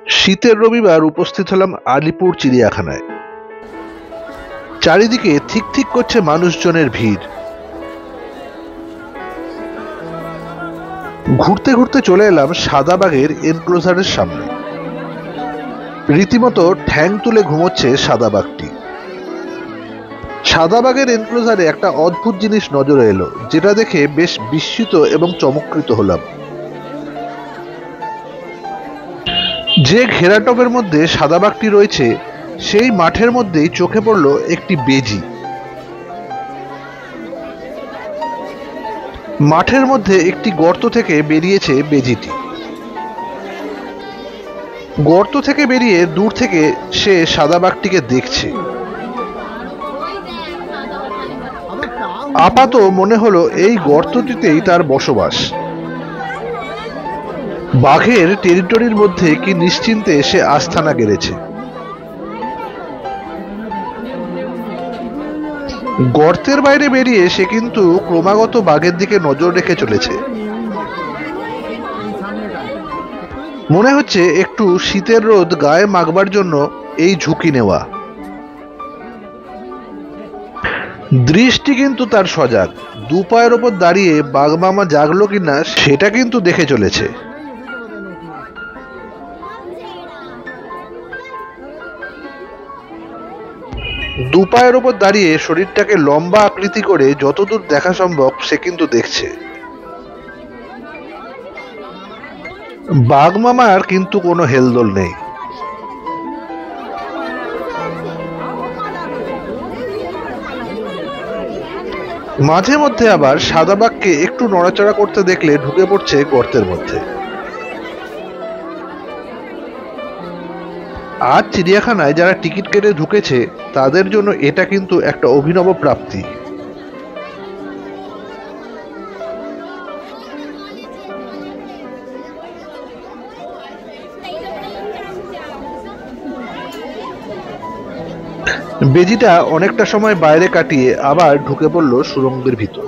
শীতের রবিবার উপস্থিত হলাম আলিপুর চিড়িয়াখানায়। চারিদিকে ঠিক ঠিক করছে মানুষজনের ভিড়। ঘুরতে ঘুরতে চলে এলাম সাদা বাঘের এনক্লোজারের সামনে। রীতিমতো ঠ্যাং তুলে ঘুমোচ্ছে সাদা বাঘটি। সাদা বাঘের এনক্লোজারে একটা অদ্ভুত জিনিস নজরে এলো, যেটা দেখে বেশ বিস্মিত এবং চমৎকৃত হলাম। যে ঘেরাটপের মধ্যে সাদা বাঘটি রয়েছে, সেই মাঠের মধ্যেই চোখে পড়ল একটি বেজি। মাঠের মধ্যে একটি গর্ত থেকে বেরিয়েছে বেজিটি। গর্ত থেকে বেরিয়ে দূর থেকে সে সাদা বাঘটিকে দেখছে। আপাত মনে হলো এই গর্তটিতেই তার বসবাস। বাঘের টেরিটরির মধ্যে কি নিশ্চিন্তে সে আস্থানা গেড়েছে। গর্তের বাইরে বেরিয়ে সে কিন্তু ক্রমাগত বাঘের দিকে নজর রেখে চলেছে। মনে হচ্ছে একটু শীতের রোদ গায়ে মাখবার জন্য এই ঝুঁকি নেওয়া। দৃষ্টি কিন্তু তার সজাগ। দু পায়ের ওপর দাঁড়িয়ে বাঘ মামা জাগলো কিনা সেটা কিন্তু দেখে চলেছে। দু পায়ের ওপর দাঁড়িয়ে শরীরটাকে লম্বা আকৃতি করে যতদূর দেখা সম্ভব সে কিন্তু দেখছে। বাঘ মামার কিন্তু কোনো হেলদোল নেই। মাঝে মধ্যে আবার সাদা বাঘকে একটু নড়াচড়া করতে দেখলে ঢুকে পড়ছে গর্তের মধ্যে। আজ চিড়িয়াখানায় যারা টিকিট কেটে ঢুকেছে তাদের জন্য এটা কিন্তু একটা অভিনব প্রাপ্তি। বেজিটা অনেকটা সময় বাইরে কাটিয়ে আবার ঢুকে পড়ল সুড়ঙ্গের ভিতর।